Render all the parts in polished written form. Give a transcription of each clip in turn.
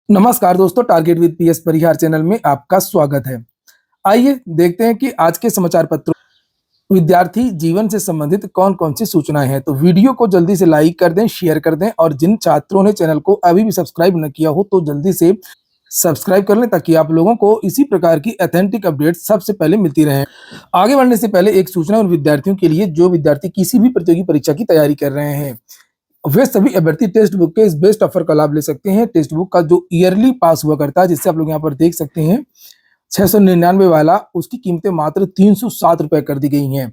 नमस्कार दोस्तों, target with PS Parihar channel में आपका स्वागत है। आइए देखते हैं कि आज के समाचार पत्रों विद्यार्थी जीवन से संबंधित कौन-कौन सी सूचनाएं हैं। तो वीडियो को जल्दी से लाइक कर दें, शेयर कर दें और जिन छात्रों ने चैनल को अभी भी सब्सक्राइब न किया हो तो जल्दी से सब्सक्राइब कर लें ताकि आप लोगों को इसी प्रकार की ऑथेंटिक अपडेट सबसे पहले मिलती रहें। आगे बढ़ने से पहले एक सूचना उन विद्यार्थियों के लिए जो विद्यार्थी किसी भी प्रतियोगी परीक्षा की तैयारी कर रहे हैं। वे सभी अभ्यर्थी टेक्स्ट बुक के इस बेस्ट ऑफर का लाभ ले सकते हैं। टेक्स्ट बुक का जो ईयरली पास हुआ करता है, जिससे आप लोग यहाँ पर देख सकते हैं 699 वाला, उसकी कीमतें मात्र 307 रुपए कर दी गई हैं।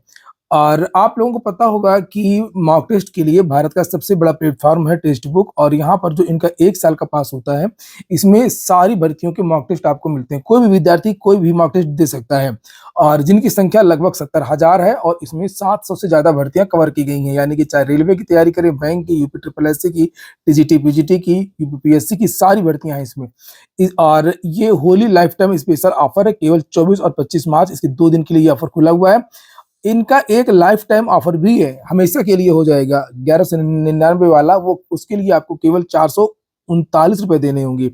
और आप लोगों को पता होगा कि मॉक टेस्ट के लिए भारत का सबसे बड़ा प्लेटफॉर्म है टेक्स्ट बुक, और यहाँ पर जो इनका 1 साल का पास होता है, इसमें सारी भर्तियों के मॉक टेस्ट आपको मिलते हैं। कोई भी विद्यार्थी कोई भी मॉक टेस्ट दे सकता है और जिनकी संख्या लगभग 70,000 है और इसमें 700 से ज़्यादा भर्तियां कवर की गई हैं। यानी कि चाहे रेलवे की तैयारी करें, बैंक की, यूपी ट्रिपल एससी की, टीजीटी, पीजीटी की, यूपीपीएससी की, सारी भर्तियां हैं इसमें। और ये Holi life time special offer है, केवल 24 और 25 मार्च, इसके 2 दिन के लिए ये ऑफर खुला हुआ है। इनका एक लाइफ टाइम ऑफर भी है, हमेशा के लिए हो जाएगा। 1199 वाला, वो उसके लिए आपको केवल 439 रुपए देने होंगे।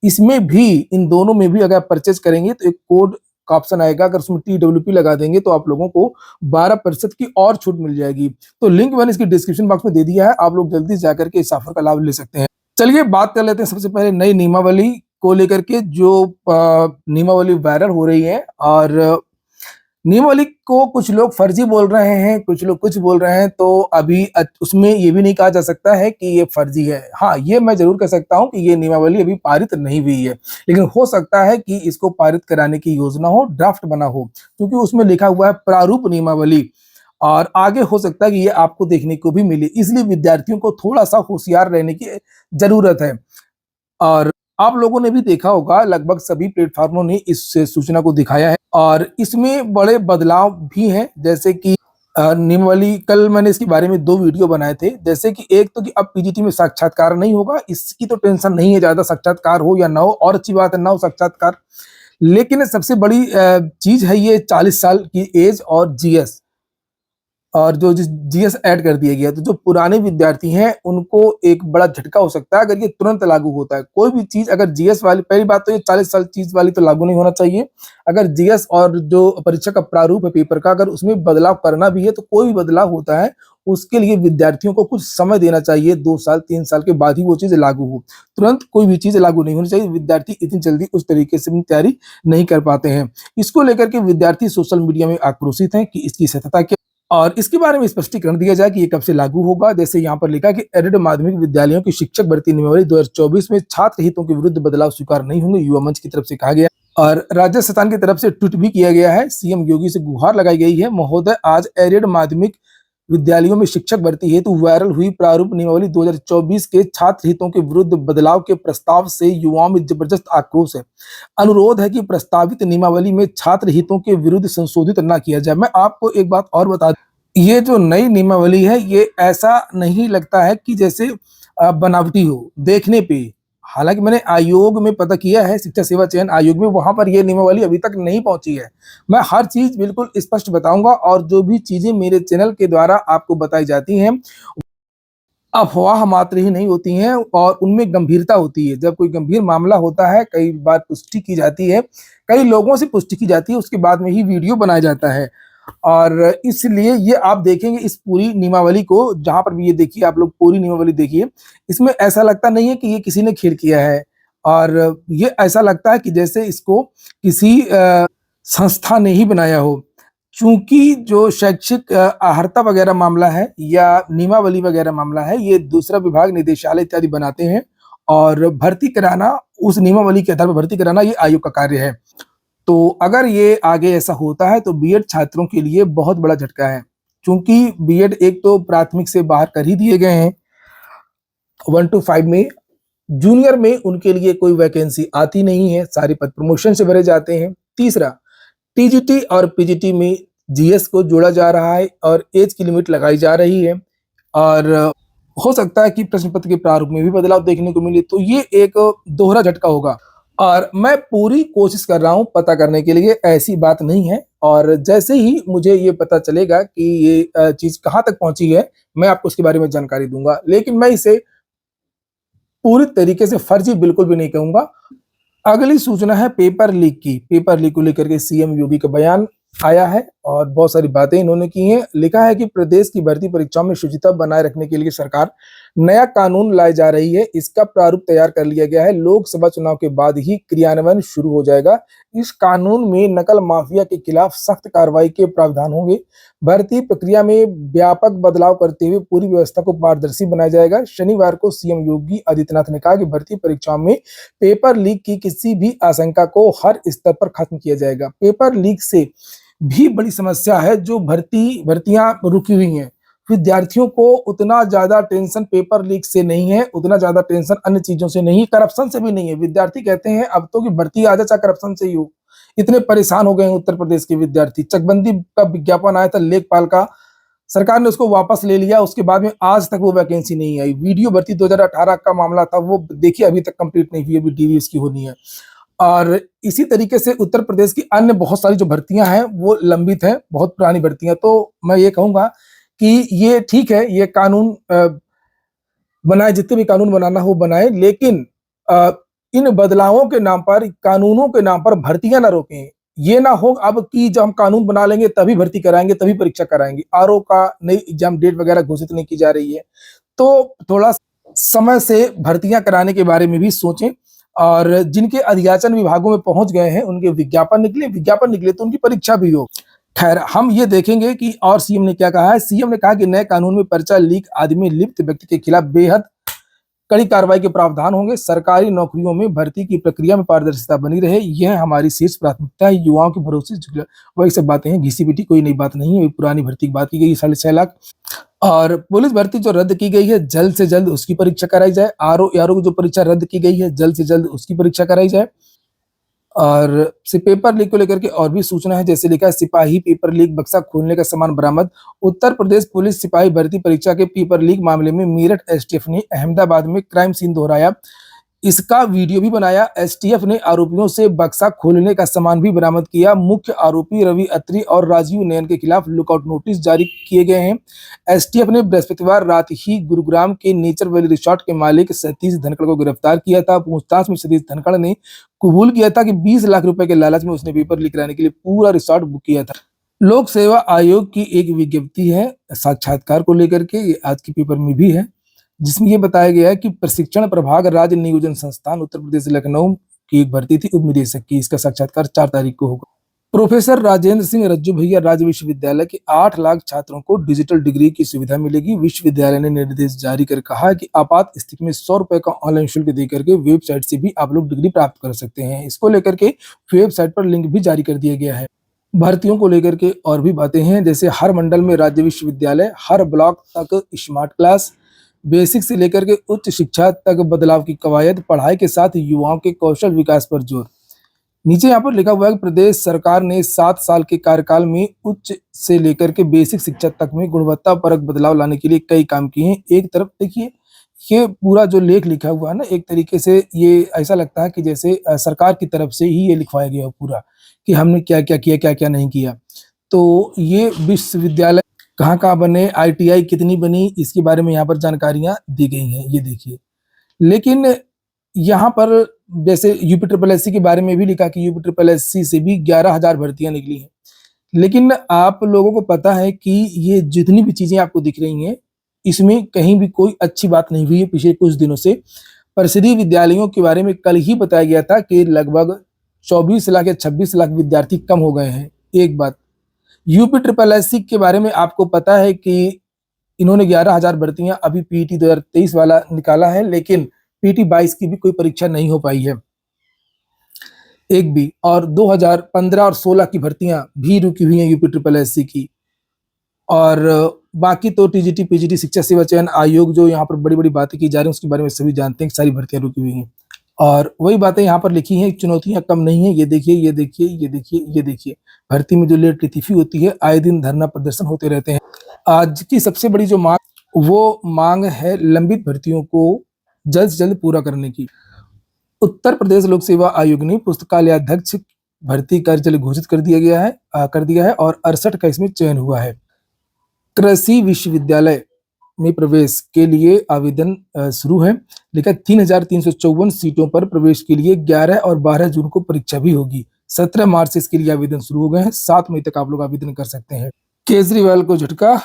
इसमें भी, इन दोनों में भी अगर आप परचेज करेंगे तो एक कोड का ऑप्शन आएगा, अगर उसमें TWP लगा देंगे तो आप लोगों को 12% की और छूट मिल जाएगी। तो लिंक मैंने इसकी डिस्क्रिप्शन बॉक्स में दे दिया है, आप लोग जल्दी से जाकर के इस ऑफर का लाभ ले सकते हैं। चलिए बात कर लेते हैं सबसे पहले नई नियमावली को लेकर के, जो नियमावली वायरल हो रही है। और नियमावली को कुछ लोग फर्जी बोल रहे हैं, कुछ लोग कुछ बोल रहे हैं, तो अभी उसमें ये भी नहीं कहा जा सकता है कि ये फर्जी है। हाँ, ये मैं जरूर कह सकता हूँ कि ये नियमावली अभी पारित नहीं हुई है, लेकिन हो सकता है कि इसको पारित कराने की योजना हो, ड्राफ्ट बना हो, क्योंकि उसमें लिखा हुआ है प्रारूप नियमावली, और आगे हो सकता है कि ये आपको देखने को भी मिले। इसलिए विद्यार्थियों को थोड़ा सा होशियार रहने की जरूरत है। और आप लोगों ने भी देखा होगा, लगभग सभी प्लेटफॉर्मों ने इस सूचना को दिखाया है और इसमें बड़े बदलाव भी हैं। जैसे कि नियमावली, कल मैंने इसके बारे में 2 वीडियो बनाए थे। जैसे कि एक तो कि अब पीजीटी में साक्षात्कार नहीं होगा, इसकी तो टेंशन नहीं है ज्यादा, साक्षात्कार हो या ना हो, और अच्छी बात है ना हो साक्षात्कार। लेकिन सबसे बड़ी चीज है ये 40 साल की एज और जीएस, और जो जीएस ऐड कर दिया गया, तो जो पुराने विद्यार्थी हैं उनको एक बड़ा झटका हो सकता है अगर ये तुरंत लागू होता है। कोई भी चीज अगर जीएस वाली, पहली बात तो ये 40 साल चीज वाली तो लागू नहीं होना चाहिए। अगर जीएस और जो परीक्षा का प्रारूप है पेपर का, अगर उसमें बदलाव करना भी है, तो कोई भी बदलाव होता है उसके लिए विद्यार्थियों को कुछ समय देना चाहिए। 2 साल 3 साल के बाद ही वो चीज लागू हो, तुरंत कोई भी चीज लागू नहीं होनी चाहिए। विद्यार्थी इतनी जल्दी उस तरीके से भी तैयारी नहीं कर पाते हैं। इसको लेकर के विद्यार्थी सोशल मीडिया में आक्रोशित हैं कि इसकी सत्यता क्या, और इसके बारे में स्पष्टीकरण दिया जाए कि ये कब से लागू होगा। जैसे यहाँ पर लिखा कि एडेड माध्यमिक विद्यालयों की शिक्षक भर्ती नियमावली 2024 में छात्र हितों के विरुद्ध बदलाव स्वीकार नहीं होंगे, युवा मंच की तरफ से कहा गया। और राज्य सरकार की तरफ से ट्वीट भी किया गया है। सीएम योगी से गुहार लगाई गई है, महोदय आज एडेड माध्यमिक विद्यालयों में शिक्षक भर्ती हेतु वायरल हुई प्रारूप नियमावली 2024 के छात्र हितों के विरुद्ध बदलाव के प्रस्ताव से युवाओं में जबरदस्त आक्रोश है। अनुरोध है कि प्रस्तावित नियमावली में छात्र हितों के विरुद्ध संशोधित न किया जाए। मैं आपको एक बात और बता, ये जो नई नियमावली है, ये ऐसा नहीं लगता है कि जैसे बनावटी हो देखने पे। हालांकि मैंने आयोग में पता किया है, शिक्षा सेवा चयन आयोग में, वहां पर ये नियमावली अभी तक नहीं पहुंची है। मैं हर चीज बिल्कुल स्पष्ट बताऊंगा, और जो भी चीजें मेरे चैनल के द्वारा आपको बताई जाती हैं, अफवाह मात्र ही नहीं होती हैं और उनमें गंभीरता होती है। जब कोई गंभीर मामला होता है, कई बार पुष्टि की जाती है, कई लोगों से पुष्टि की जाती है, उसके बाद में ही वीडियो बनाया जाता है। और इसलिए ये आप देखेंगे इस पूरी नियमावली को, जहां पर भी ये देखिए, आप लोग पूरी नियमावली देखिए, इसमें ऐसा लगता नहीं है कि ये किसी ने खेल किया है। और ये ऐसा लगता है कि जैसे इसको किसी संस्था ने ही बनाया हो। चूंकि जो शैक्षिक अहर्ता वगैरह मामला है या नियमावली वगैरह मामला है, ये दूसरा विभाग, निदेशालय इत्यादि बनाते हैं, और भर्ती कराना, उस नियमावली के आधार पर भर्ती कराना, ये आयोग का कार्य है। तो अगर ये आगे ऐसा होता है तो बीएड छात्रों के लिए बहुत बड़ा झटका है, क्योंकि बीएड एक तो प्राथमिक से बाहर कर ही दिए गए हैं 1 to 5 में। जूनियर में उनके लिए कोई वैकेंसी आती नहीं है, सारे पद प्रमोशन से भरे जाते हैं। तीसरा, टीजीटी और पीजीटी में जीएस को जोड़ा जा रहा है और एज की लिमिट लगाई जा रही है, और हो सकता है कि प्रश्न पत्र के प्रारूप में भी बदलाव देखने को मिले। तो ये एक दोहरा झटका होगा, और मैं पूरी कोशिश कर रहा हूं पता करने के लिए, ऐसी बात नहीं है। और जैसे ही मुझे ये पता चलेगा कि ये चीज कहां तक पहुंची है, मैं आपको उसके बारे में जानकारी दूंगा। लेकिन मैं इसे पूरी तरीके से फर्जी बिल्कुल भी नहीं कहूंगा। अगली सूचना है पेपर लीक की। पेपर लीक को लेकर के सीएम योगी का बयान आया है और बहुत सारी बातें इन्होंने की हैं। लिखा है कि प्रदेश की भर्ती परीक्षाओं में शुचिता बनाए रखने के लिए सरकार नया कानून लाई जा रही है। इसका प्रारूप तैयार कर लिया गया है। लोकसभा चुनाव के बाद ही क्रियान्वयन शुरू हो जाएगा। इस कानून में नकल माफिया के खिलाफ सख्त कार्रवाई के प्रावधान होंगे। भर्ती प्रक्रिया में व्यापक बदलाव करते हुए पूरी व्यवस्था को पारदर्शी बनाया जाएगा। शनिवार को सीएम योगी आदित्यनाथ ने कहा कि भर्ती परीक्षाओं में पेपर लीक की किसी भी आशंका को हर स्तर पर खत्म किया जाएगा। पेपर लीक से भी बड़ी समस्या है। जो भर्तियां रुकी हुई हैं, विद्यार्थियों को उतना ज्यादा टेंशन पेपर लीक से नहीं है, उतना ज्यादा टेंशन अन्य चीजों से नहीं है, करप्शन से भी नहीं है। विद्यार्थी कहते हैं अब तो कि भर्ती आ जाए चाहे करप्शन से ही हो। इतने परेशान हो गए हैं उत्तर प्रदेश के विद्यार्थी। चकबंदी का विज्ञापन आया था लेखपाल का, सरकार ने उसको वापस ले लिया। उसके बाद में आज तक वो वैकेंसी नहीं आई। वीडियो भर्ती 2018 का मामला था, वो देखिए अभी तक कंप्लीट नहीं हुई, अभी डीवीएस की होनी है। और इसी तरीके से उत्तर प्रदेश की अन्य बहुत सारी जो भर्तियां हैं वो लंबित हैं, बहुत पुरानी भर्तियां। तो मैं ये कहूंगा कि ये ठीक है, ये कानून बनाए, जितने भी कानून बनाना हो बनाए, लेकिन इन बदलावों के नाम पर, कानूनों के नाम पर भर्तियां ना रोकें। ये ना हो अब कि जब हम कानून बना लेंगे तभी भर्ती कराएंगे, तभी परीक्षा कराएंगे। आरओ का नई एग्जाम डेट वगैरह घोषित नहीं की जा रही है, तो थोड़ा समय से भर्तियां कराने के बारे में भी सोचें। और जिनके अधियाचन विभागों में पहुंच गए हैं उनके विज्ञापन निकले तो उनकी परीक्षा भी हो। खैर, हम ये देखेंगे कि और सीएम ने क्या कहा है। सीएम ने कहा कि नए कानून में पर्चा लीक आदि में लिप्त व्यक्ति के खिलाफ बेहद कड़ी कार्रवाई के प्रावधान होंगे। सरकारी नौकरियों में भर्ती की प्रक्रिया में पारदर्शिता बनी रहे, यह हमारी शीर्ष प्राथमिकता है। युवाओं के भरोसे वही सब बातें हैं, घिसी पिटी कोई नई बात नहीं है। पुरानी भर्ती की बात की गई 6.5 लाख। और पुलिस भर्ती जो रद्द की गई है, जल्द से जल्द उसकी परीक्षा कराई जाए। आरओ की जो परीक्षा रद्द की गई है, जल्द से जल्द उसकी परीक्षा कराई जाए। और पेपर लीक को लेकर के और भी सूचना है। जैसे लिखा है, सिपाही पेपर लीक, बक्सा खोलने का सामान बरामद। उत्तर प्रदेश पुलिस सिपाही भर्ती परीक्षा के पेपर लीक मामले में मेरठ एसटीएफ ने अहमदाबाद में क्राइम सीन दोहराया। इसका वीडियो भी बनाया। एसटीएफ ने आरोपियों से बक्सा खोलने का सामान भी बरामद किया। मुख्य आरोपी रवि अत्री और राजीव नयन के खिलाफ लुकआउट नोटिस जारी किए गए हैं। एसटीएफ ने बृहस्पतिवार रात ही गुरुग्राम के नेचर वैली रिसोर्ट के मालिक सतीश धनखड़ को गिरफ्तार किया था। पूछताछ में सतीश धनखड़ ने कबूल किया था कि 20 लाख रुपए के लालच में उसने पेपर लीक कराने के लिए पूरा रिसोर्ट बुक किया था। लोक सेवा आयोग की एक विज्ञप्ति है साक्षात्कार को लेकर के, ये आज के पेपर में भी है, जिसमें ये बताया गया है कि प्रशिक्षण प्रभाग राज्य नियोजन संस्थान उत्तर प्रदेश लखनऊ की एक भर्ती थी उप निदेशक की। इसका साक्षात्कार 4 तारीख को होगा। प्रोफेसर राजेंद्र सिंह रज्जू भैया राज्य विश्वविद्यालय के 8 लाख छात्रों को डिजिटल डिग्री की सुविधा मिलेगी। विश्वविद्यालय ने निर्देश जारी कर कहा है कि आपात स्थिति में 100 रुपए का ऑनलाइन शुल्क देकर के वेबसाइट से भी आप लोग डिग्री प्राप्त कर सकते हैं। इसको लेकर के वेबसाइट पर लिंक भी जारी कर दिया गया है। भर्तियों को लेकर के और भी बातें हैं। जैसे हर मंडल में राज्य विश्वविद्यालय, हर ब्लॉक तक स्मार्ट क्लास, बेसिक से लेकर के उच्च शिक्षा तक बदलाव की कवायद, पढ़ाई के साथ युवाओं के कौशल विकास पर जोर। नीचे यहाँ पर लिखा हुआ है कि प्रदेश सरकार ने 7 साल के कार्यकाल में उच्च से लेकर के बेसिक शिक्षा तक में गुणवत्ता परक बदलाव लाने के लिए कई काम किए हैं। एक तरफ देखिए, ये पूरा जो लेख लिखा हुआ है ना, एक तरीके से ये ऐसा लगता है कि जैसे सरकार की तरफ से ही ये लिखवाया गया हो पूरा, कि हमने क्या क्या किया, क्या क्या नहीं किया। तो ये विश्वविद्यालय कहाँ बने, आईटीआई कितनी बनी, इसके बारे में यहाँ पर जानकारियां दी गई हैं, ये देखिए। लेकिन यहाँ पर जैसे यूपी-ट्रिपल-एससी के बारे में भी लिखा कि यूपी-ट्रिपल-एससी से भी 11,000 भर्तियां निकली हैं। लेकिन आप लोगों को पता है कि ये जितनी भी चीजें आपको दिख रही हैं, इसमें कहीं भी कोई अच्छी बात नहीं हुई है पिछले कुछ दिनों से। परिषदीय विद्यालयों के बारे में कल ही बताया गया था कि लगभग 24 लाख या 26 लाख विद्यार्थी कम हो गए हैं। एक बात, यूपी-ट्रिपल-एससी के बारे में आपको पता है कि इन्होंने 11,000 भर्तियां अभी पीटी 2023 वाला निकाला है, लेकिन पीटी 22 की भी कोई परीक्षा नहीं हो पाई है, एक भी। और 2015 और 16 की भर्तियां भी रुकी हुई हैं यूपी-ट्रिपल-एससी की। और बाकी तो टीजीटी, पीजीटी, शिक्षा सेवा चयन आयोग, जो यहाँ पर बड़ी बड़ी बातें की जा रही हैं, उसके बारे में सभी जानते हैं कि सारी भर्तियां रुकी हुई हैं। और वही बातें यहाँ पर लिखी हैं, चुनौतियां कम नहीं है। ये देखिए, ये देखिए, ये देखिए, ये देखिए, भर्ती में जो लेट लतीफी होती है, आए दिन धरना प्रदर्शन होते रहते हैं। आज की सबसे बड़ी जो मांग है लंबित भर्तियों को जल्द से जल्द पूरा करने की। उत्तर प्रदेश लोक सेवा आयोग ने पुस्तकालयाध्यक्ष भर्ती कार्य घोषित कर दिया है और 68 का इसमें चयन हुआ है। कृषि विश्वविद्यालय में प्रवेश के लिए आवेदन शुरू है। लिखा 3,354 सीटों पर प्रवेश के लिए 11 और 12 जून को परीक्षा भी होगी। 17 मार्च से इसके लिए आवेदन शुरू हो गए हैं। 7 मई तक आप लोग आवेदन कर सकते हैं। केजरीवाल को झटका,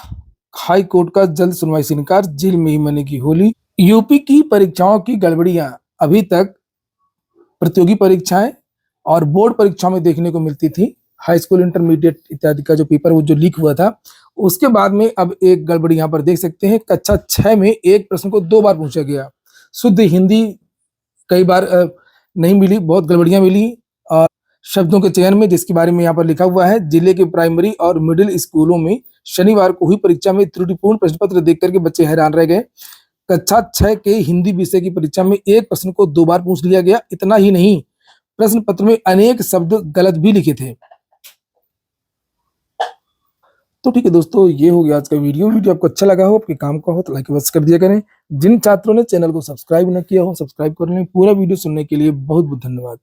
हाई कोर्ट का जल्द सुनवाई से इनकार, जेल में ही मनेगी होली। यूपी की परीक्षाओं की गड़बड़ियां अभी तक प्रतियोगी परीक्षाएं और बोर्ड परीक्षाओं में देखने को मिलती थी। हाई स्कूल, इंटरमीडिएट इत्यादि का जो पेपर वो जो लीक हुआ था, उसके बाद में अब एक गड़बड़ी यहाँ पर देख सकते हैं। कक्षा 6 में एक प्रश्न को 2 बार पूछा गया। शुद्ध हिंदी कई बार नहीं मिली, बहुत गड़बड़ियां मिली और शब्दों के चयन में, जिसके बारे में यहाँ पर लिखा हुआ है। जिले के प्राइमरी और मिडिल स्कूलों में शनिवार को हुई परीक्षा में त्रुटिपूर्ण प्रश्न पत्र देख करके बच्चे हैरान रह गए। कक्षा 6 के हिंदी विषय की परीक्षा में एक प्रश्न को 2 बार पूछ लिया गया। इतना ही नहीं, प्रश्न पत्र में अनेक शब्द गलत भी लिखे थे। तो ठीक है दोस्तों, ये हो गया आज का वीडियो। आपको अच्छा लगा हो, आपके काम का हो तो लाइक अवश्य कर दिया करें। जिन छात्रों ने चैनल को सब्सक्राइब न किया हो, सब्सक्राइब कर लें। पूरा वीडियो सुनने के लिए बहुत बहुत धन्यवाद।